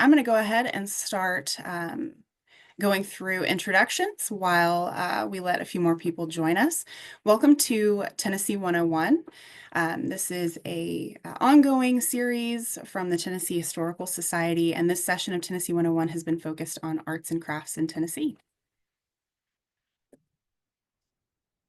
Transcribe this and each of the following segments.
I'm going to go ahead and start going through introductions while we let a few more people join us. Welcome to Tennessee 101. This is a ongoing series from the Tennessee Historical Society, and this session of Tennessee 101 has been focused on arts and crafts in Tennessee.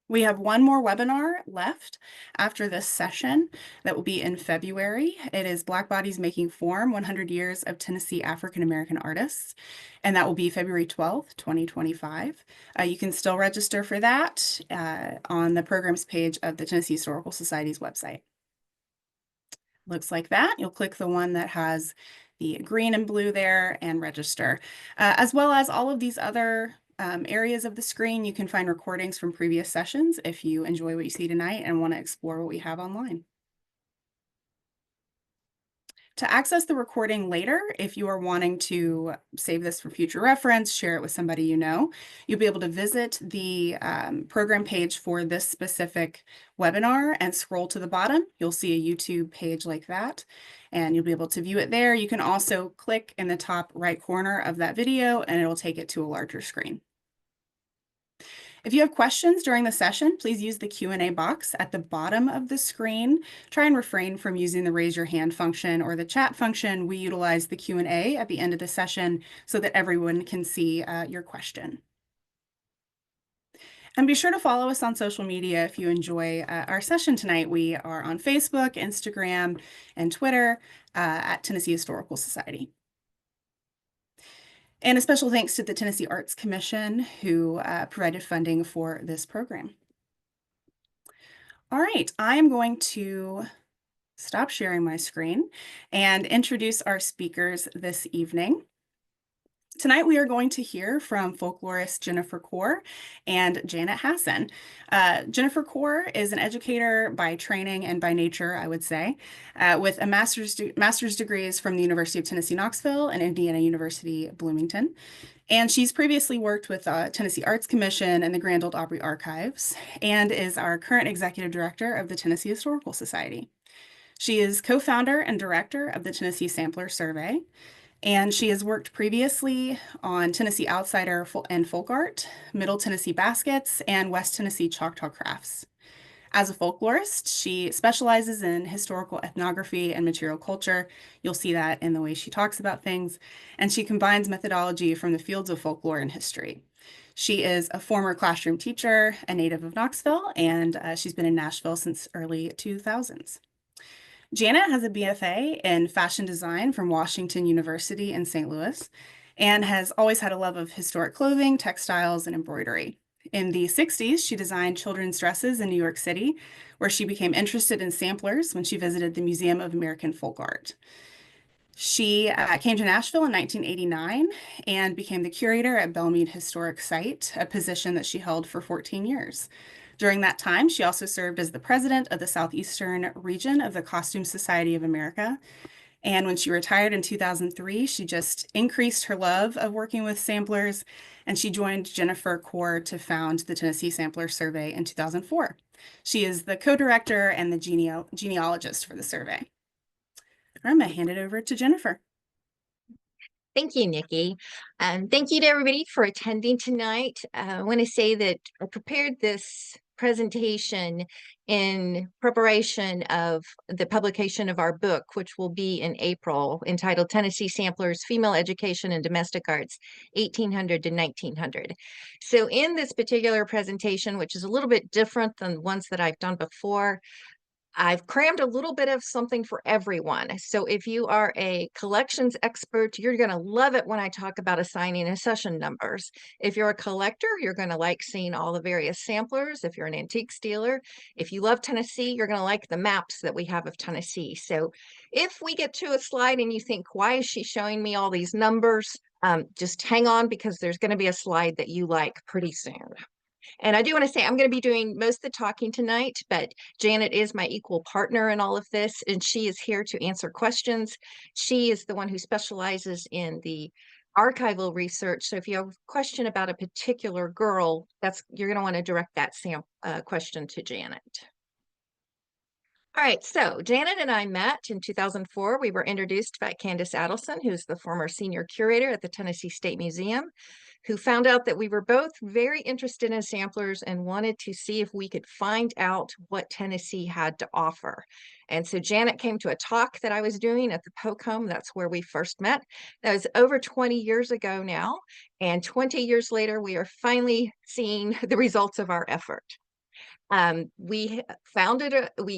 We have one more webinar left after this session that will be in February. It is Black Bodies Making Form, 100 Years of Tennessee African American Artists, and that will be February 12th, 2025. You can still register for that on the programs page of the Tennessee Historical Society's website. Looks like that. You'll click the one that has the green and blue there and register, as well as all of these other areas of the screen. You can find recordings from previous sessions if you enjoy what you see tonight and want to explore what we have online. To access the recording later, if you are wanting to save this for future reference, share it with somebody you know, you'll be able to visit the program page for this specific webinar and scroll to the bottom. You'll see a YouTube page like that, and you'll be able to view it there. You can also click in the top right corner of that video, and it'll take it to a larger screen. If you have questions during the session, please use the Q&A box at the bottom of the screen. Try and refrain from using the raise your hand function or the chat function. We utilize the Q&A at the end of the session so that everyone can see your question. And be sure to follow us on social media if you enjoy our session tonight. We are on Facebook, Instagram, and Twitter at Tennessee Historical Society. And a special thanks to the Tennessee Arts Commission, who provided funding for this program. All right, I am going to stop sharing my screen and introduce our speakers this evening. Tonight, we are going to hear from folklorist Jennifer Corr and Janet Hasson. Jennifer Corr is an educator by training and by nature, I would say, with a master's degrees from the University of Tennessee, Knoxville and Indiana University, Bloomington. And she's previously worked with Tennessee Arts Commission and the Grand Ole Opry Archives, and is our current executive director of the Tennessee Historical Society. She is co-founder and director of the Tennessee Sampler Survey, and she has worked previously on Tennessee Outsider and Folk Art, Middle Tennessee Baskets, and West Tennessee Choctaw Crafts. As a folklorist, she specializes in historical ethnography and material culture. You'll see that in the way she talks about things, and she combines methodology from the fields of folklore and history. She is a former classroom teacher, a native of Knoxville, and she's been in Nashville since early 2000s. Janet has a BFA in fashion design from Washington University in St. Louis and has always had a love of historic clothing, textiles, and embroidery. In the 60s, she designed children's dresses in New York City, where she became interested in samplers when she visited the Museum of American Folk Art. She came to Nashville in 1989 and became the curator at Belle Meade Historic Site, a position that she held for 14 years. During that time, she also served as the president of the Southeastern region of the Costume Society of America. And when she retired in 2003, she just increased her love of working with samplers, and she joined Jennifer Corr to found the Tennessee Sampler Survey in 2004. She is the co-director and the genealogist for the survey. I'm going to hand it over to Jennifer. Thank you, Nikki. Thank you to everybody for attending tonight. I want to say that I prepared this presentation in preparation of the publication of our book, which will be in April, entitled Tennessee Samplers, Female Education and Domestic Arts, 1800 to 1900. So in this particular presentation, which is a little bit different than ones that I've done before, I've crammed a little bit of something for everyone. So if you are a collections expert, you're going to love it when I talk about assigning accession numbers. If you're a collector, you're going to like seeing all the various samplers. If you're an antiques dealer, if you love Tennessee, you're going to like the maps that we have of Tennessee. So if we get to a slide and you think, why is she showing me all these numbers? Just hang on, because there's going to be a slide that you like pretty soon. And I do want to say I'm going to be doing most of the talking tonight, but Janet is my equal partner in all of this, and she is here to answer questions. She is the one who specializes in the archival research. So if you have a question about a particular girl, you're going to want to direct that question to Janet. All right, so Janet and I met in 2004. We were introduced by Candace Adelson, who's the former senior curator at the Tennessee State Museum, who found out that we were both very interested in samplers and wanted to see if we could find out what Tennessee had to offer. And so Janet came to a talk that I was doing at the Polk Home. That's where we first met. That was over 20 years ago now. And 20 years later, we are finally seeing the results of our effort. We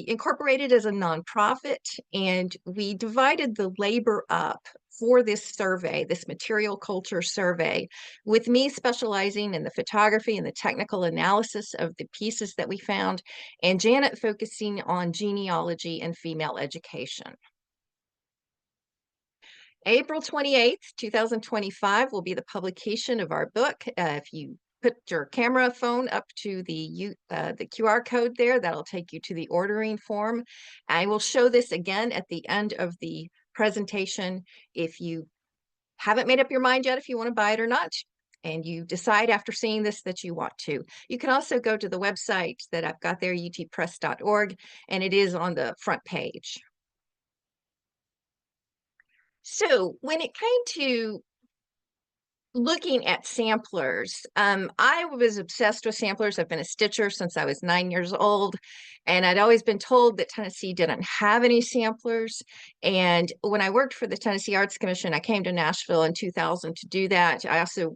incorporated as a nonprofit, and we divided the labor up for this survey, this material culture survey, with me specializing in the photography and the technical analysis of the pieces that we found, and Janet focusing on genealogy and female education. April 28th, 2025 will be the publication of our book. If you put your camera phone up to the QR code there, that'll take you to the ordering form. I will show this again at the end of the presentation. If you haven't made up your mind yet if you want to buy it or not, and you decide after seeing this that you want to, you can also go to the website that I've got there, utpress.org, and it is on the front page. So when it came to looking at samplers, I was obsessed with samplers. I've been a stitcher since I was 9 years old, and I'd always been told that Tennessee didn't have any samplers. And when I worked for the Tennessee Arts Commission, I came to Nashville in 2000 to do that. I also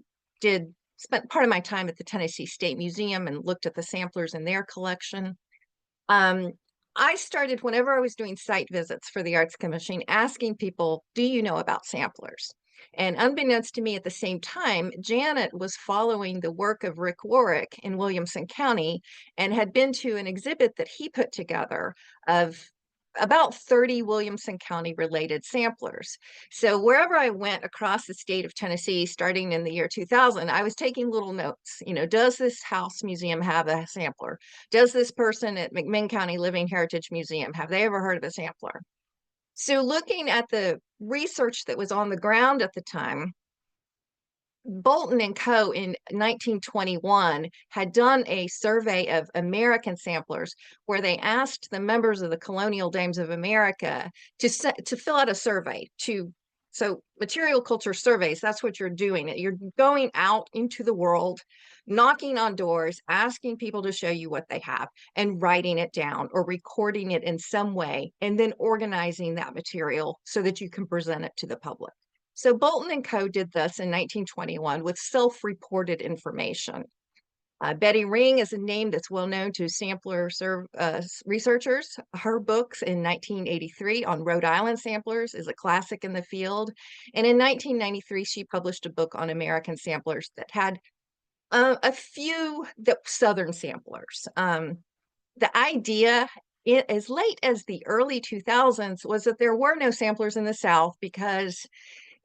spent part of my time at the Tennessee State Museum and looked at the samplers in their collection. I started, whenever I was doing site visits for the Arts Commission, asking people, do you know about samplers? And unbeknownst to me at the same time, Janet was following the work of Rick Warwick in Williamson County and had been to an exhibit that he put together of about 30 Williamson County related samplers. So wherever I went across the state of Tennessee, starting in the year 2000, I was taking little notes. You know, does this house museum have a sampler? Does this person at McMinn County Living Heritage Museum, have they ever heard of a sampler? So looking at the research that was on the ground at the time, Bolton and Co. in 1921 had done a survey of American samplers where they asked the members of the Colonial Dames of America to fill out a survey so material culture surveys, that's what you're doing. You're going out into the world, knocking on doors, asking people to show you what they have and writing it down or recording it in some way, and then organizing that material so that you can present it to the public. So Bolton and Co. did this in 1921 with self-reported information. Betty Ring is a name that's well known to sampler researchers. Her books in 1983 on Rhode Island samplers is a classic in the field. And in 1993, she published a book on American samplers that had a few Southern samplers. The idea as late as the early 2000s was that there were no samplers in the South because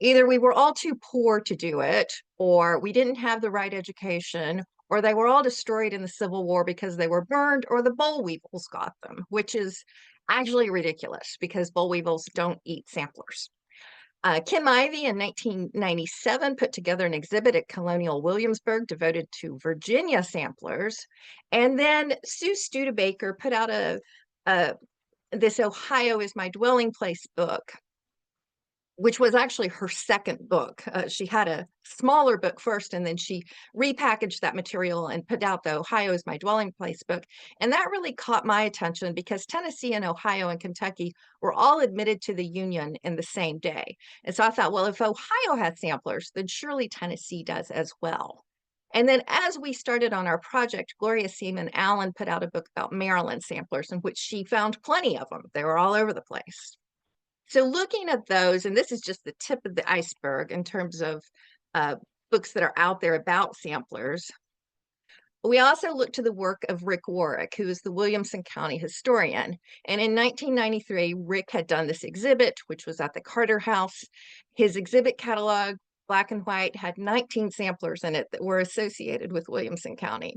either we were all too poor to do it, or we didn't have the right education, or they were all destroyed in the Civil War because they were burned, or the boll weevils got them, which is actually ridiculous because boll weevils don't eat samplers. Kim Ivey in 1997 put together an exhibit at Colonial Williamsburg devoted to Virginia samplers. And then Sue Studebaker put out this Ohio is My Dwelling Place book, which was actually her second book. She had a smaller book first, and then she repackaged that material and put out the Ohio is My Dwelling Place book. And that really caught my attention because Tennessee and Ohio and Kentucky were all admitted to the Union in the same day. And so I thought, well, if Ohio had samplers, then surely Tennessee does as well. And then as we started on our project, Gloria Seaman Allen put out a book about Maryland samplers, in which she found plenty of them. They were all over the place. So looking at those, and this is just the tip of the iceberg in terms of books that are out there about samplers. We also looked to the work of Rick Warwick, who is the Williamson County historian. And in 1993, Rick had done this exhibit, which was at the Carter House. His exhibit catalog, black and white, had 19 samplers in it that were associated with Williamson County.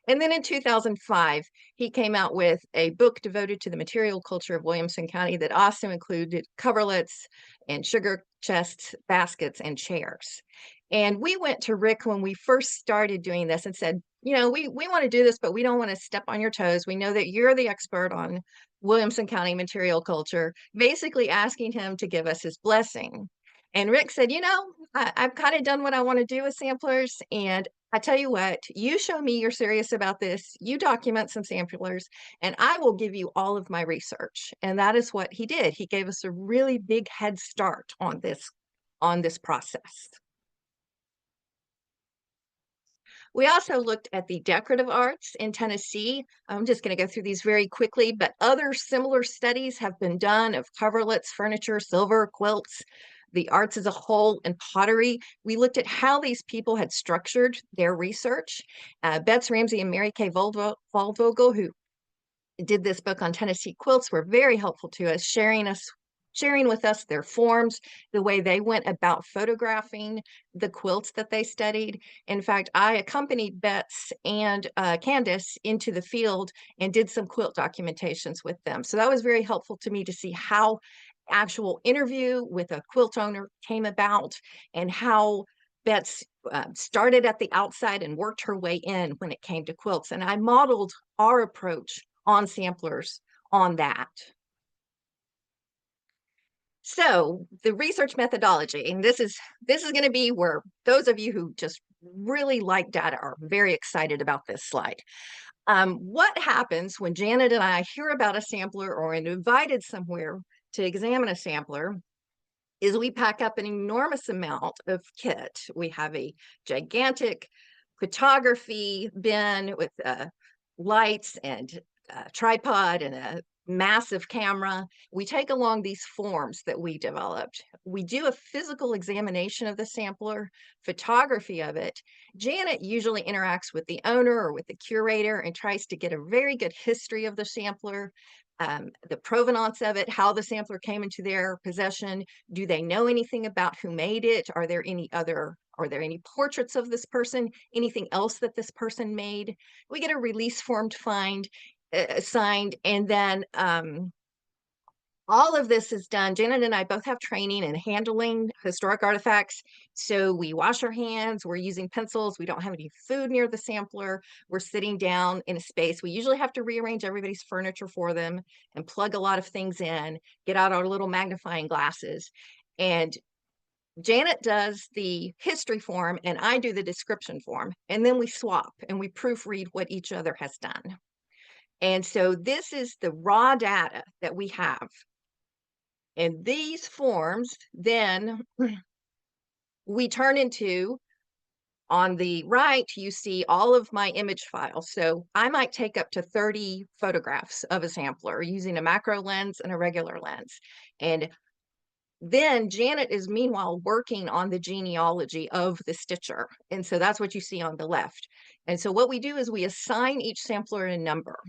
And then in 2005, he came out with a book devoted to the material culture of Williamson County that also included coverlets and sugar chests, baskets, and chairs. And we went to Rick when we first started doing this and said, you know, we want to do this, but we don't want to step on your toes. We know that you're the expert on Williamson County material culture, basically asking him to give us his blessing. And Rick said, you know, I've kind of done what I want to do with samplers. And I tell you what, you show me you're serious about this, you document some samplers, and I will give you all of my research. And that is what he did. He gave us a really big head start on this process. We also looked at the decorative arts in Tennessee. I'm just going to go through these very quickly, but other similar studies have been done of coverlets, furniture, silver, quilts, the arts as a whole, and pottery. We looked at how these people had structured their research. Betts Ramsey and Mary Kay Waldvogel, who did this book on Tennessee quilts, were very helpful to us, sharing with us their forms, the way they went about photographing the quilts that they studied. In fact, I accompanied Betts and Candace into the field and did some quilt documentations with them. So that was very helpful to me to see how actual interview with a quilt owner came about and how Betts started at the outside and worked her way in when it came to quilts. And I modeled our approach on samplers on that. So the research methodology, and this is going to be where those of you who just really like data are very excited about this slide. What happens when Janet and I hear about a sampler or are invited somewhere to examine a sampler is we pack up an enormous amount of kit. We have a gigantic photography bin with lights and tripod and a massive camera. We take along these forms that we developed. We do a physical examination of the sampler, photography of it. Janet usually interacts with the owner or with the curator and tries to get a very good history of the sampler, the provenance of it, how the sampler came into their possession. Do they know anything about who made it? Are there any portraits of this person? Anything else that this person made? We get a release form to find, signed, and then all of this is done. Janet and I both have training in handling historic artifacts. So we wash our hands, we're using pencils, we don't have any food near the sampler, we're sitting down in a space. We usually have to rearrange everybody's furniture for them and plug a lot of things in, get out our little magnifying glasses. And Janet does the history form and I do the description form. And then we swap and we proofread what each other has done. And so this is the raw data that we have. And these forms then we turn into, on the right, you see all of my image files. So I might take up to 30 photographs of a sampler using a macro lens and a regular lens. And then Janet is meanwhile working on the genealogy of the stitcher. And so that's what you see on the left. And so what we do is we assign each sampler a number.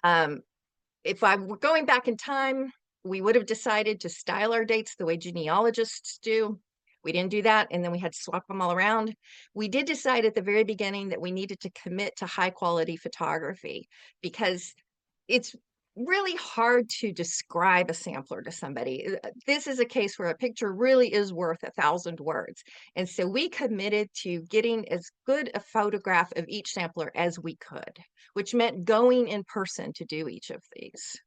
If I were going back in time, we would have decided to style our dates the way genealogists do. We didn't do that, and then we had to swap them all around. We did decide at the very beginning that we needed to commit to high quality photography because it's really hard to describe a sampler to somebody. This is a case where a picture really is worth 1,000 words. And so we committed to getting as good a photograph of each sampler as we could, which meant going in person to do each of these.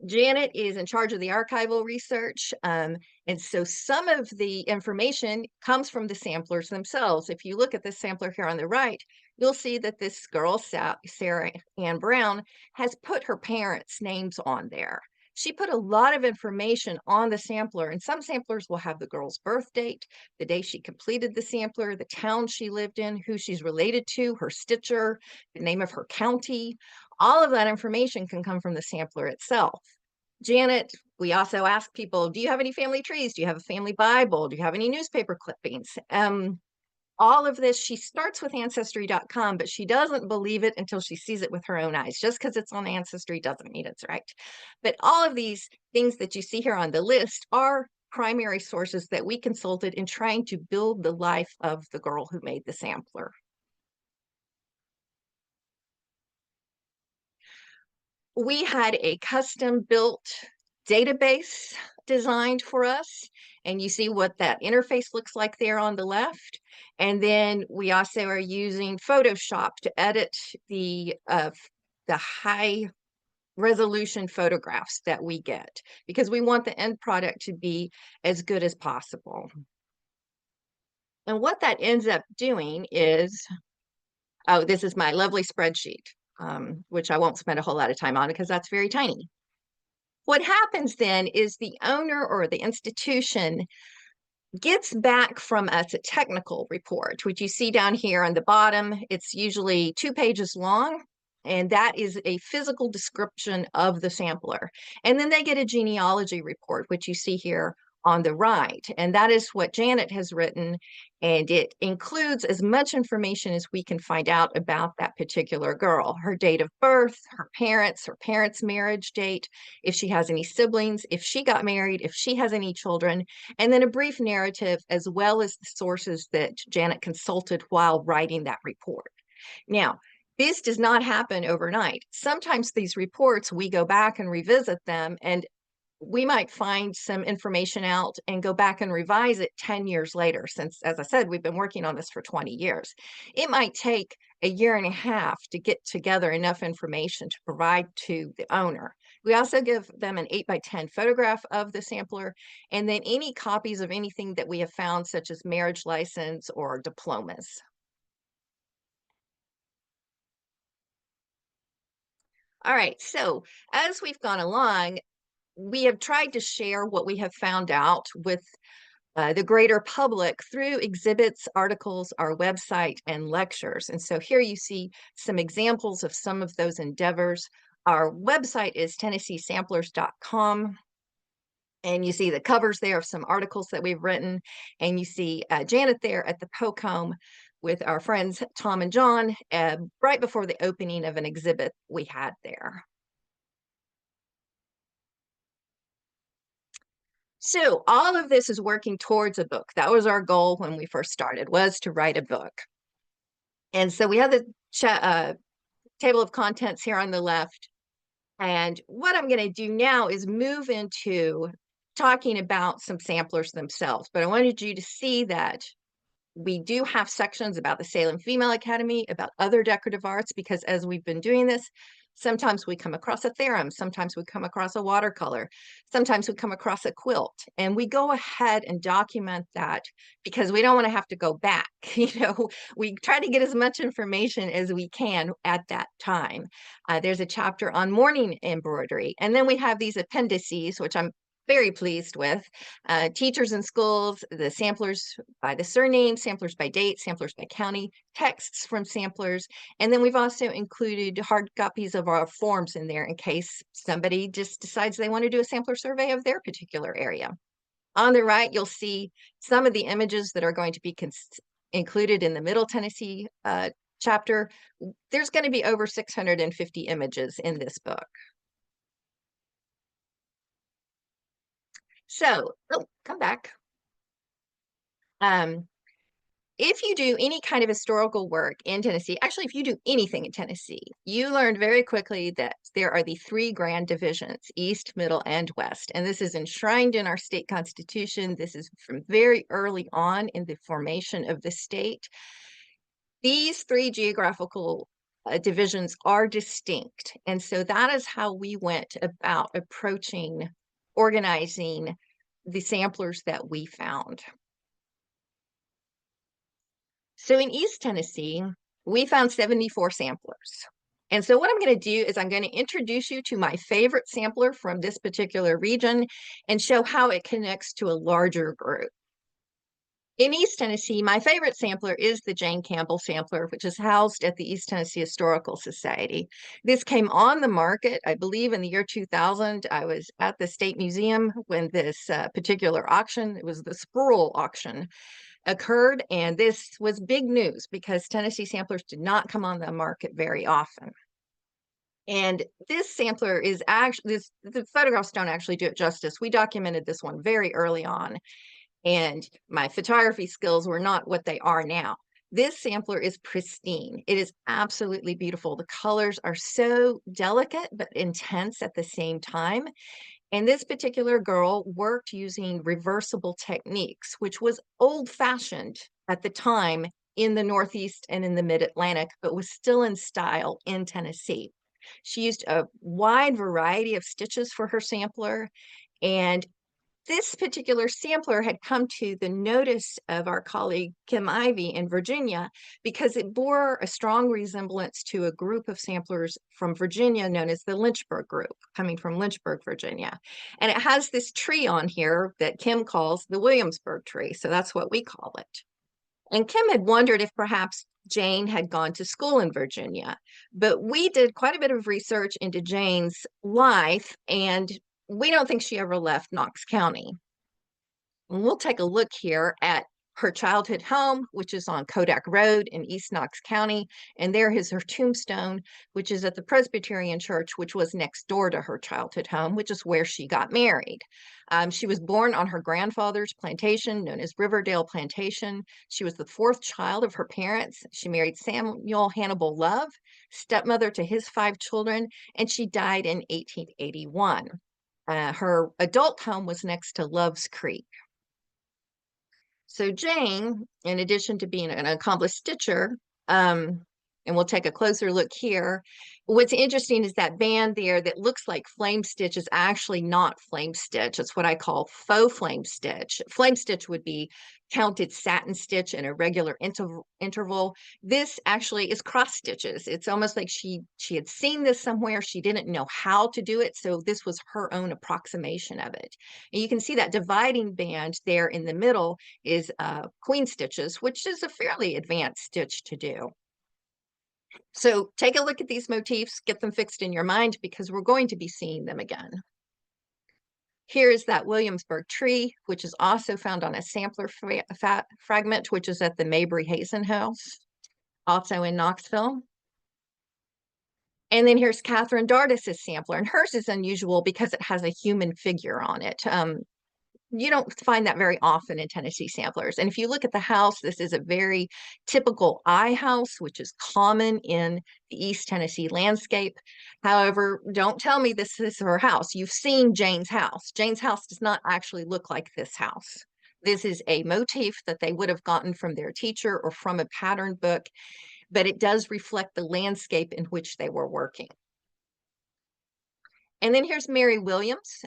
Janet is in charge of the archival research. And so some of the information comes from the samplers themselves. If you look at this sampler here on the right, you'll see that this girl, Sarah Ann Brown, has put her parents' names on there. She put a lot of information on the sampler, and some samplers will have the girl's birth date, the day she completed the sampler, the town she lived in, who she's related to, her stitcher, the name of her county. All of that information can come from the sampler itself. Janet, we also ask people, do you have any family trees? Do you have a family Bible? Do you have any newspaper clippings? All of this, she starts with Ancestry.com, but she doesn't believe it until she sees it with her own eyes. Just because it's on Ancestry doesn't mean it's right. But all of these things that you see here on the list are primary sources that we consulted in trying to build the life of the girl who made the sampler. We had a custom built database designed for us, and you see what that interface looks like there on the left. And then we also are using Photoshop to edit the high resolution photographs that we get, because we want the end product to be as good as possible. And what that ends up doing is, oh, this is my lovely spreadsheet, which I won't spend a whole lot of time on because that's very tiny. What happens then is the owner or the institution gets back from us a technical report, which you see down here on the bottom. It's usually 2 pages long, and that is a physical description of the sampler. And then they get a genealogy report, which you see here on the right. And that is what Janet has written, and it includes as much information as we can find out about that particular girl: her date of birth, her parents' marriage date, if she has any siblings, if she got married, if she has any children, and then a brief narrative, as well as the sources that Janet consulted while writing that report. Now, this does not happen overnight. Sometimes these reports, we go back and revisit them, and we might find some information out and go back and revise it 10 years later, since, as I said, we've been working on this for 20 years. It might take a year and a half to get together enough information to provide to the owner. We also give them an 8x10 photograph of the sampler, and then any copies of anything that we have found, such as marriage license or diplomas. All right, so as we've gone along, we have tried to share what we have found out with the greater public through exhibits, articles, our website, and lectures. And so here you see some examples of some of those endeavors. Our website is TennesseeSamplers.com. And you see the covers there of some articles that we've written. And you see Janet there at the Pocombe with our friends Tom and John right before the opening of an exhibit we had there. So all of this is working towards a book. That was our goal when we first started, was to write a book. And so we have the table of contents here on the left. And what I'm going to do now is move into talking about some samplers themselves. But I wanted you to see that we do have sections about the Salem Female Academy, about other decorative arts, because as we've been doing this, sometimes we come across a theorem, sometimes we come across a watercolor, sometimes we come across a quilt, and we go ahead and document that because we don't want to have to go back. We try to get as much information as we can at that time. There's a chapter on mourning embroidery, and then we have these appendices, which I'm very pleased with. Teachers in schools, the samplers by the surname, samplers by date, samplers by county, texts from samplers. And then we've also included hard copies of our forms in there in case somebody just decides they want to do a sampler survey of their particular area. On the right, you'll see some of the images that are going to be included in the Middle Tennessee chapter. There's going to be over 650 images in this book. So, come back. If you do any kind of historical work in Tennessee, actually, if you do anything in Tennessee, you learned very quickly that there are the 3 grand divisions: East, Middle, and West. And this is enshrined in our state constitution. This is from very early on in the formation of the state. These 3 geographical divisions are distinct. And so that is how we went about approaching organizing the samplers that we found. So in East Tennessee, we found 74 samplers. And so what I'm going to do is I'm going to introduce you to my favorite sampler from this particular region and show how it connects to a larger group. In East Tennessee, my favorite sampler is the Jane Campbell sampler, which is housed at the East Tennessee Historical Society. This came on the market, I believe, in the year 2000. I was at the State Museum when this particular auction, it was the Sproul auction, occurred. And this was big news because Tennessee samplers did not come on the market very often. And this sampler is actually, the photographs don't actually do it justice. We documented this one very early on, and my photography skills were not what they are now. This sampler is pristine. It is absolutely beautiful. The colors are so delicate but intense at the same time. And this particular girl worked using reversible techniques, which was old-fashioned at the time in the Northeast and in the Mid-Atlantic, but was still in style in Tennessee. She used a wide variety of stitches for her sampler, and this particular sampler had come to the notice of our colleague Kim Ivey in Virginia because it bore a strong resemblance to a group of samplers from Virginia known as the Lynchburg group, coming from Lynchburg, Virginia. And it has this tree on here that Kim calls the Williamsburg tree, so that's what we call it. And Kim had wondered if perhaps Jane had gone to school in Virginia, but we did quite a bit of research into Jane's life, and we don't think she ever left Knox County. And we'll take a look here at her childhood home, which is on Kodak Road in East Knox County. And there is her tombstone, which is at the Presbyterian Church, which was next door to her childhood home, which is where she got married. She was born on her grandfather's plantation, known as Riverdale Plantation. She was the fourth child of her parents. She married Samuel Hannibal Love, stepmother to his 5 children, and she died in 1881. Her adult home was next to Love's Creek. So Jane, in addition to being an accomplished stitcher, and we'll take a closer look here. What's interesting is that band there that looks like flame stitch is actually not flame stitch. It's what I call faux flame stitch. Flame stitch would be counted satin stitch in a regular interval. This actually is cross stitches. It's almost like she had seen this somewhere. She didn't know how to do it, so this was her own approximation of it. And you can see that dividing band there in the middle is queen stitches, which is a fairly advanced stitch to do. So take a look at these motifs, get them fixed in your mind because we're going to be seeing them again. Here is that Williamsburg tree, which is also found on a sampler fragment, which is at the Mabry Hazen house, also in Knoxville. And then here's Catherine Dardis's sampler, and hers is unusual because it has a human figure on it. You don't find that very often in Tennessee samplers. And if you look at the house, this is a very typical I house, which is common in the East Tennessee landscape. However, don't tell me this is her house. You've seen Jane's house. Jane's house does not actually look like this house. This is a motif that they would have gotten from their teacher or from a pattern book, but it does reflect the landscape in which they were working. And then here's Mary Williams.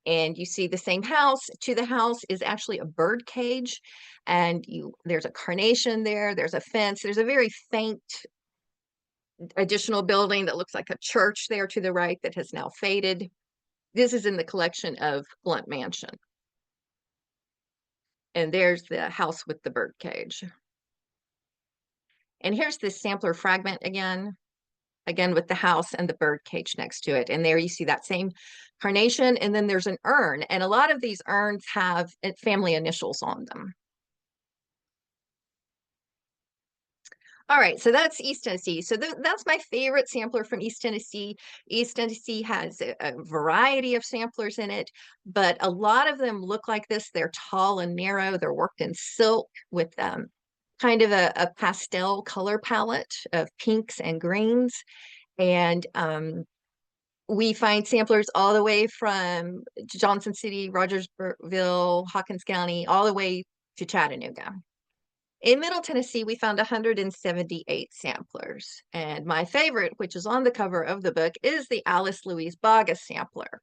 And you see the same house. To the house is actually a bird cage, and there's a carnation there, there's a fence, there's a very faint additional building that looks like a church there to the right that has now faded. This is in the collection of Blunt Mansion. And there's the house with the bird cage. And here's this sampler fragment again with the house and the bird cage next to it. And there you see that same carnation, and then there's an urn. And a lot of these urns have family initials on them. All right, so that's East Tennessee. So that's my favorite sampler from East Tennessee. East Tennessee has a variety of samplers in it, but a lot of them look like this. They're tall and narrow. They're worked in silk with kind of a pastel color palette of pinks and greens. And we find samplers all the way from Johnson City, Rogersville, Hawkins County, all the way to Chattanooga. In Middle Tennessee, we found 178 samplers. And my favorite, which is on the cover of the book, is the Alice Louise Boggess sampler.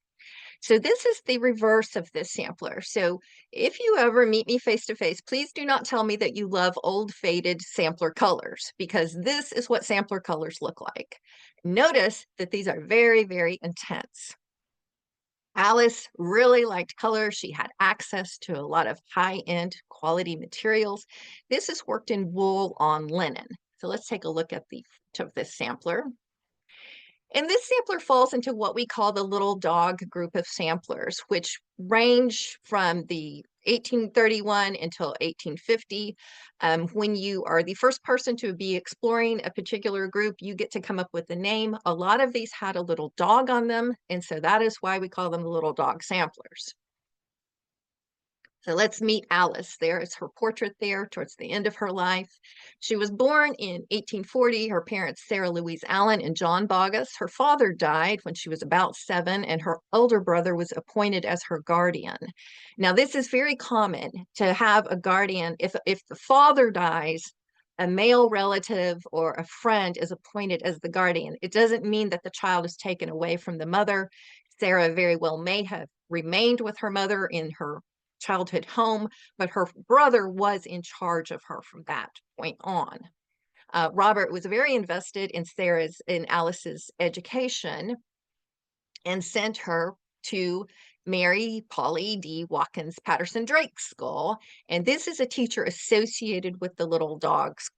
So this is the reverse of this sampler. So if you ever meet me face to face, please do not tell me that you love old faded sampler colors, because this is what sampler colors look like. Notice that these are very, very intense. Alice really liked color. She had access to a lot of high-end quality materials. This is worked in wool on linen. So let's take a look at the front of this sampler. And this sampler falls into what we call the little dog group of samplers, which range from the 1831 until 1850. When you are the first person to be exploring a particular group, you get to come up with a name. A lot of these had a little dog on them, and so that is why we call them the little dog samplers. So let's meet Alice. There is her portrait there towards the end of her life. She was born in 1840. Her parents, Sarah Louise Allen and John Bogus. Her father died when she was about 7, and her older brother was appointed as her guardian. Now, this is very common to have a guardian. If the father dies, a male relative or a friend is appointed as the guardian. It doesn't mean that the child is taken away from the mother. Sarah very well may have remained with her mother in her childhood home, but her brother was in charge of her from that point on. Robert was very invested in Alice's education and sent her to Mary Polly D. Watkins Patterson Drake School. And this is a teacher associated with the Little Dogs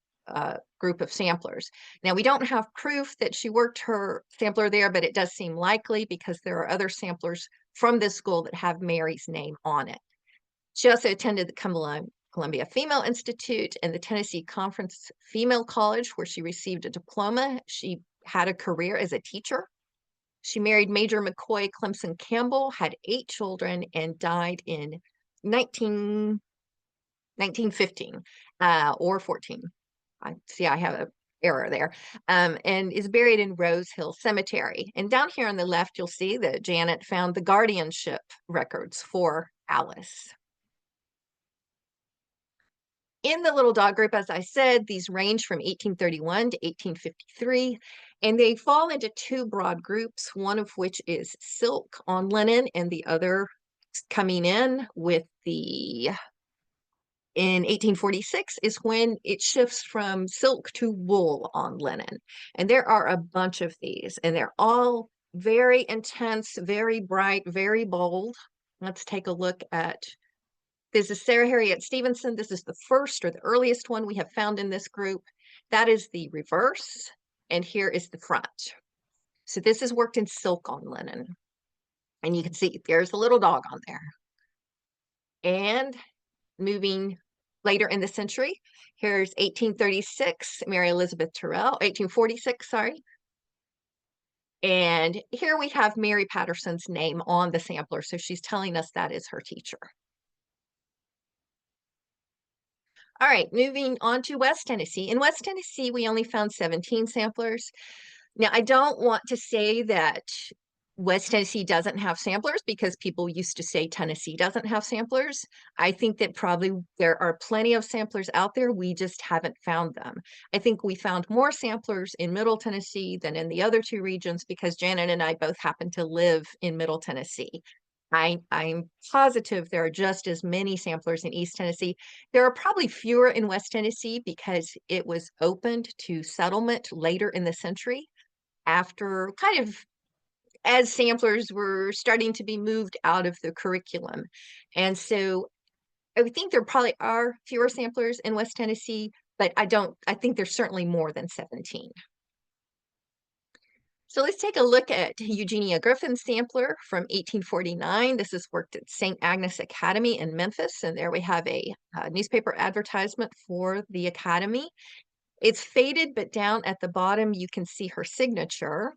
group of samplers. Now, we don't have proof that she worked her sampler there, but it does seem likely because there are other samplers from this school that have Mary's name on it. She also attended the Columbia Female Institute and the Tennessee Conference Female College, where she received a diploma. She had a career as a teacher. She married Major McCoy Clemson Campbell, had 8 children, and died in 1915 or 14. I have an error there, and is buried in Rose Hill Cemetery. And down here on the left, you'll see that Janet found the guardianship records for Alice. In the Little Dog group, as I said, these range from 1831 to 1853, and they fall into 2 broad groups, one of which is silk on linen, and the other coming in with in 1846 is when it shifts from silk to wool on linen. And there are a bunch of these, and they're all very intense, very bright, very bold. Let's take a look at this is Sarah Harriet Stevenson. This is the first or the earliest one we have found in this group. That is the reverse, and here is the front. So this is worked in silk on linen. And you can see there's a little dog on there. And moving later in the century, here's 1836, Mary Elizabeth Terrell, 1846, sorry. And here we have Mary Patterson's name on the sampler. So she's telling us that is her teacher. All right, moving on to West Tennessee. In West Tennessee, we only found 17 samplers. Now, I don't want to say that West Tennessee doesn't have samplers because people used to say Tennessee doesn't have samplers. I think that probably there are plenty of samplers out there. We just haven't found them. I think we found more samplers in Middle Tennessee than in the other 2 regions because Janet and I both happen to live in Middle Tennessee. I'm positive there are just as many samplers in East Tennessee. There are probably fewer in West Tennessee because it was opened to settlement later in the century after kind of as samplers were starting to be moved out of the curriculum. And so I think there probably are fewer samplers in West Tennessee, but I think there's certainly more than 17. So let's take a look at Eugenia Griffin's sampler from 1849. This is worked at St. Agnes Academy in Memphis, and there we have a newspaper advertisement for the academy. It's faded, but down at the bottom, you can see her signature.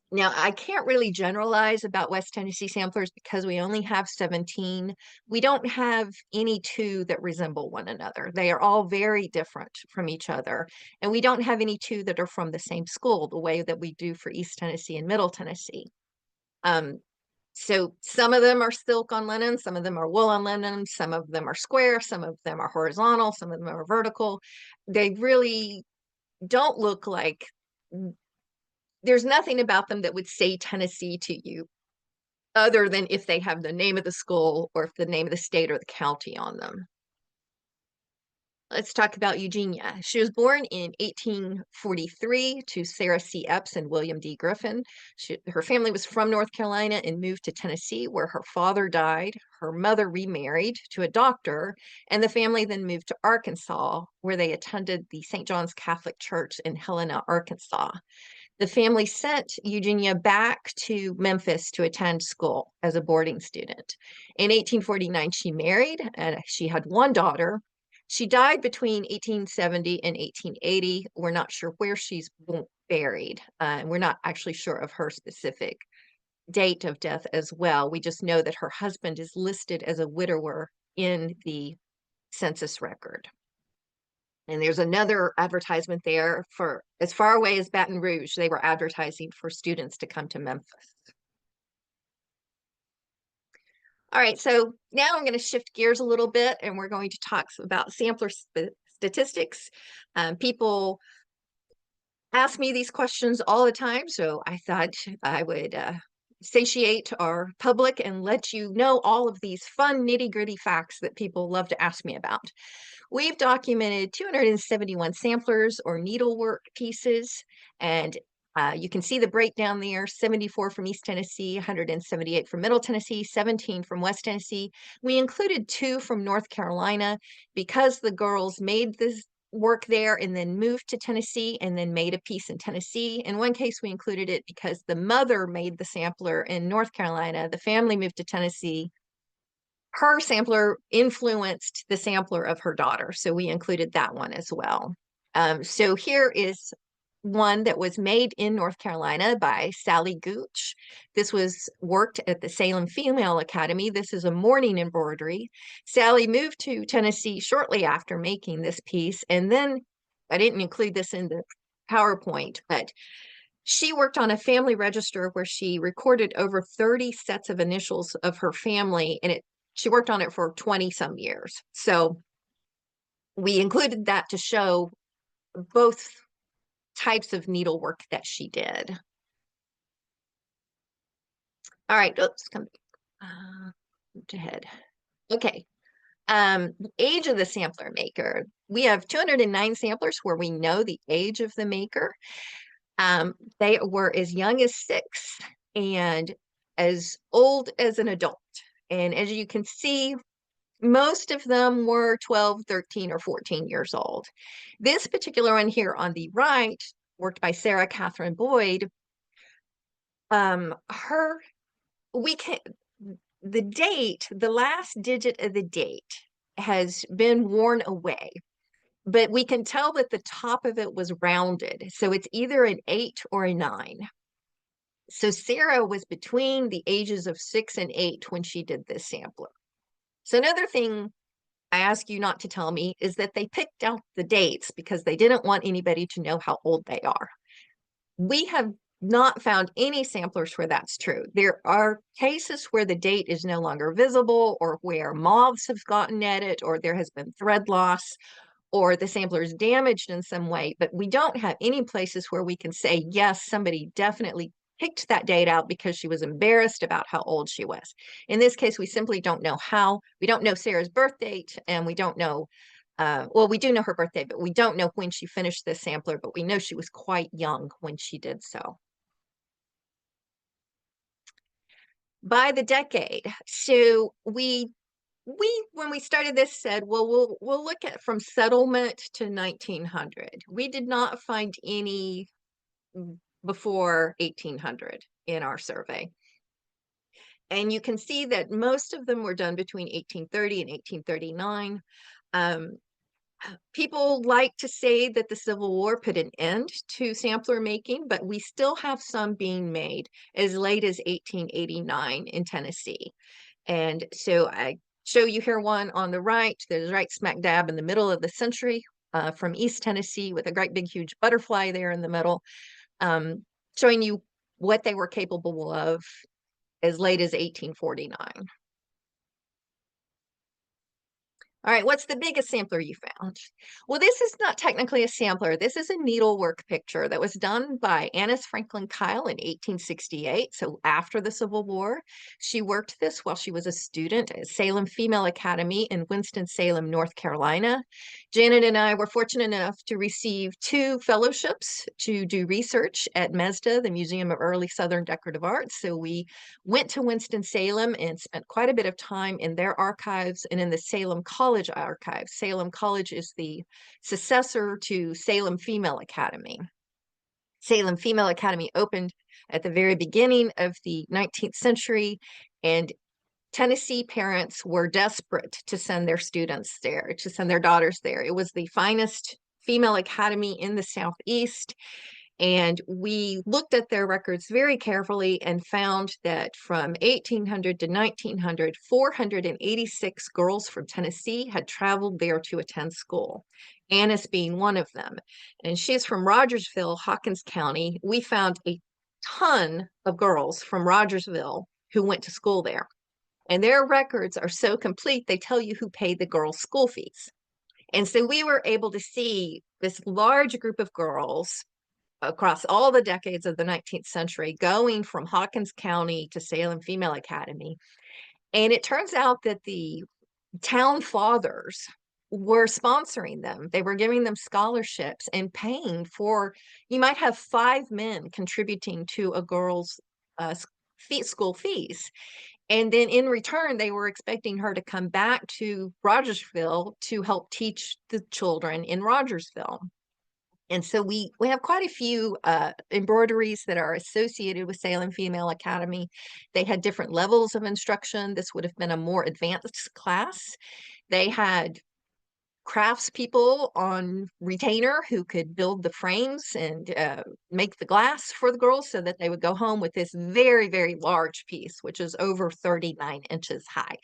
Now, I can't really generalize about West Tennessee samplers because we only have 17. We don't have any 2 that resemble one another. They are all very different from each other. And we don't have any 2 that are from the same school, the way that we do for East Tennessee and Middle Tennessee. So some of them are silk on linen, some of them are wool on linen, some of them are square, some of them are horizontal, some of them are vertical. They really don't look like there's nothing about them that would say Tennessee to you other than if they have the name of the school or if the name of the state or the county on them. Let's talk about Eugenia. She was born in 1843 to Sarah C. Epps and William D. Griffin. Her family was from North Carolina and moved to Tennessee, where her father died. Her mother remarried to a doctor, and the family then moved to Arkansas, where they attended the St. John's Catholic Church in Helena, Arkansas. The family sent Eugenia back to Memphis to attend school as a boarding student. In 1849, she married, and she had 1 daughter. She died between 1870 and 1880. We're not sure where she's buried. We're not actually sure of her specific date of death as well. We just know that her husband is listed as a widower in the census record. And there's another advertisement there for as far away as Baton Rouge. They were advertising for students to come to Memphis. All right, so now I'm going to shift gears a little bit and we're going to talk about sampler statistics. People ask me these questions all the time, so I thought I would satiate our public and let you know all of these fun nitty-gritty facts that people love to ask me about. We've documented 271 samplers or needlework pieces, and you can see the breakdown there: 74 from East Tennessee, 178 from Middle Tennessee, 17 from West Tennessee. We included 2 from North Carolina because the girls made this work there and then moved to Tennessee and then made a piece in Tennessee. In one case, we included it because the mother made the sampler in North Carolina. The family moved to Tennessee. Her sampler influenced the sampler of her daughter, so we included that one as well. So here is one that was made in North Carolina by Sally Gooch. This was worked at the Salem Female Academy. This is a morning embroidery. Sally moved to Tennessee shortly after making this piece, and then I didn't include this in the PowerPoint, but she worked on a family register where she recorded over 30 sets of initials of her family, and she worked on it for 20 some years. So we included that to show both types of needlework that she did. All right, oops, come ahead. Okay, age of the sampler maker. We have 209 samplers where we know the age of the maker. They were as young as 6 and as old as an adult. And as you can see, most of them were 12, 13, or 14 years old. This particular one here on the right, worked by Sarah Catherine Boyd, the date, the last digit of the date has been worn away, but we can tell that the top of it was rounded. So it's either an 8 or a 9. So Sarah was between the ages of 6 and 8 when she did this sampler. So another thing I ask you not to tell me is that they picked out the dates because they didn't want anybody to know how old they are. We have not found any samplers where that's true. There are cases where the date is no longer visible, or where moths have gotten at it, or there has been thread loss, or the sampler is damaged in some way, but we don't have any places where we can say, yes, somebody definitely picked that date out because she was embarrassed about how old she was. In this case, we simply don't know how. We don't know Sarah's birth date, and we don't know, well, we do know her birthday, but we don't know when she finished this sampler, but we know she was quite young when she did so. By the decade, so we when we started this said, well, we'll look at from settlement to 1900. We did not find any before 1800 in our survey. And you can see that most of them were done between 1830 and 1839. People like to say that the Civil War put an end to sampler making, but we still have some being made as late as 1889 in Tennessee. And so I show you here one on the right. There's right smack dab in the middle of the century from East Tennessee with a great big huge butterfly there in the middle, showing you what they were capable of as late as 1849. All right, what's the biggest sampler you found? Well, this is not technically a sampler. This is a needlework picture that was done by Annis Franklin Kyle in 1868, so after the Civil War. She worked this while she was a student at Salem Female Academy in Winston-Salem, North Carolina. Janet and I were fortunate enough to receive 2 fellowships to do research at MESDA, the Museum of Early Southern Decorative Arts. So we went to Winston-Salem and spent quite a bit of time in their archives and in the Salem College archives. Salem College is the successor to Salem Female Academy. Salem Female Academy opened at the very beginning of the 19th century, and Tennessee parents were desperate to send their students there, to send their daughters there. It was the finest female academy in the Southeast. And we looked at their records very carefully and found that from 1800 to 1900, 486 girls from Tennessee had traveled there to attend school, Annis being one of them. And she's from Rogersville, Hawkins County. We found a ton of girls from Rogersville who went to school there. And their records are so complete, they tell you who paid the girls' school fees. And so we were able to see this large group of girls across all the decades of the 19th century, going from Hawkins County to Salem Female Academy. And it turns out that the town fathers were sponsoring them. They were giving them scholarships and paying for, you might have 5 men contributing to a girl's school fees. And then in return, they were expecting her to come back to Rogersville to help teach the children in Rogersville. And so we have quite a few embroideries that are associated with Salem Female Academy. They had different levels of instruction. This would have been a more advanced class. They had craftspeople on retainer who could build the frames and make the glass for the girls so that they would go home with this very, very large piece, which is over 39 inches high.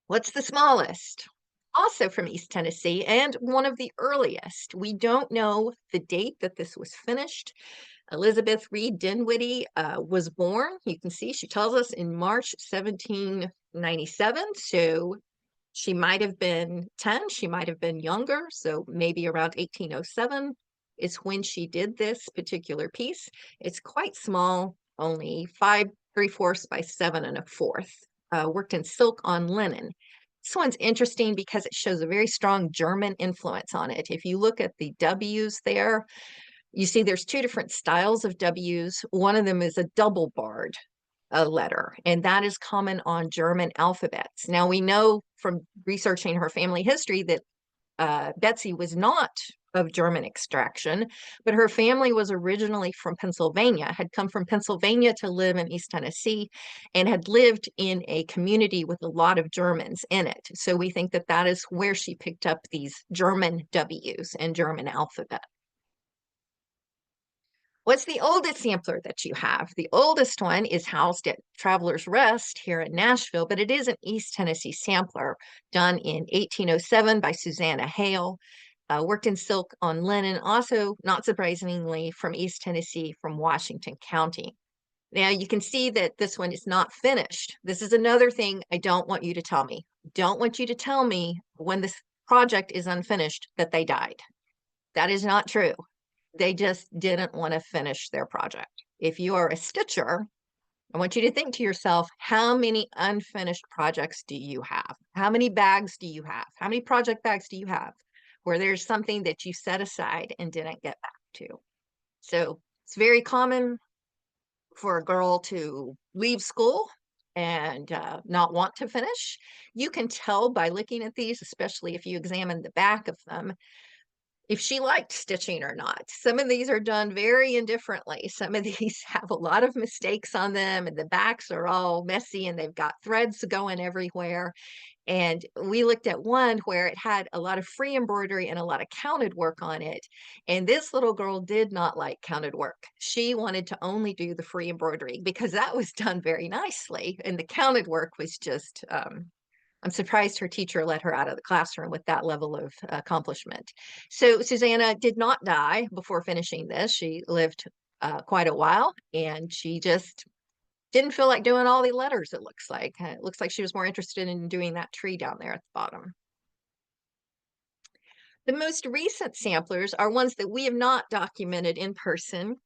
What's the smallest? Also from East Tennessee and one of the earliest. We don't know the date that this was finished. Elizabeth Reed Dinwiddie was born. You can see she tells us in March 1797. So she might have been 10. She might have been younger. So maybe around 1807 is when she did this particular piece. It's quite small, only 5 3/4 by 7 1/4. Worked in silk on linen. This one's interesting because it shows a very strong German influence on it. If you look at the W's there, you see there's 2 different styles of W's. One of them is a double barred letter, and that is common on German alphabets. Now, we know from researching her family history that Betsy was not of German extraction, but her family was originally from Pennsylvania, had come from Pennsylvania to live in East Tennessee, and had lived in a community with a lot of Germans in it. So we think that that is where she picked up these German W's and German alphabet. What's the oldest sampler that you have? The oldest one is housed at Travelers Rest here in Nashville, but it is an East Tennessee sampler done in 1807 by Susanna Hale. Worked in silk on linen, also, not surprisingly, from East Tennessee, from Washington County. Now you can see that this one is not finished. This is another thing I don't want you to tell me. Don't want you to tell me when this project is unfinished that they died. That is not true. They just didn't want to finish their project. If you are a stitcher, I want you to think to yourself, how many unfinished projects do you have? How many bags do you have? How many project bags do you have where there's something that you set aside and didn't get back to? So it's very common for a girl to leave school and not want to finish. You can tell by looking at these, especially if you examine the back of them, if she liked stitching or not. Some of these are done very indifferently. Some of these have a lot of mistakes on them, and the backs are all messy and they've got threads going everywhere. And we looked at one where it had a lot of free embroidery and a lot of counted work on it. And this little girl did not like counted work. She wanted to only do the free embroidery because that was done very nicely. And the counted work was just, I'm surprised her teacher let her out of the classroom with that level of accomplishment. So Susanna did not die before finishing this. She lived quite a while, and she just didn't feel like doing all the letters, it looks like. It looks like she was more interested in doing that tree down there at the bottom. The most recent samplers are ones that we have not documented in person.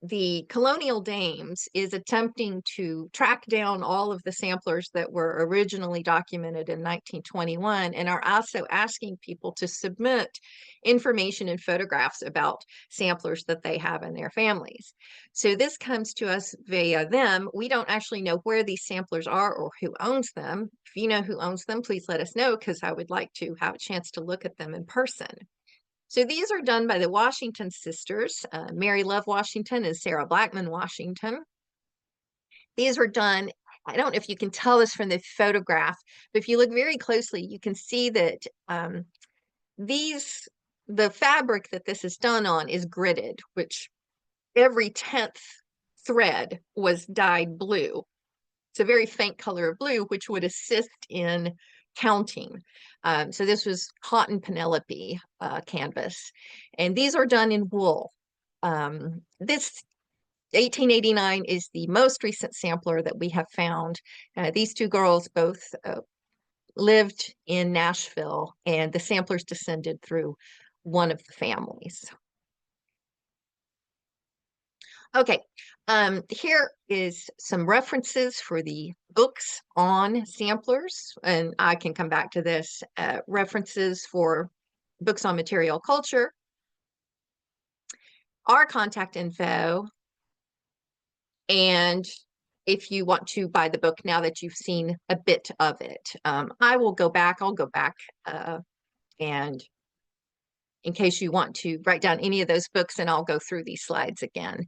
The Colonial Dames is attempting to track down all of the samplers that were originally documented in 1921, and are also asking people to submit information and photographs about samplers that they have in their families. So this comes to us via them. We don't actually know where these samplers are or who owns them. If you know who owns them, please let us know, because I would like to have a chance to look at them in person. So these are done by the Washington sisters, Mary Love Washington and Sarah Blackman Washington. These were done, I don't know if you can tell this from the photograph, but if you look very closely, you can see that these the fabric that this is done on is gridded, which every 10th thread was dyed blue. It's a very faint color of blue, which would assist in counting. So this was cotton Penelope canvas, and these are done in wool. This 1889 is the most recent sampler that we have found. These two girls both lived in Nashville, and the samplers descended through one of the families. Okay, here is some references for the books on samplers, and I can come back to this. References for books on material culture, our contact info, and if you want to buy the book now that you've seen a bit of it. I'll go back, and in case you want to write down any of those books, and I'll go through these slides again.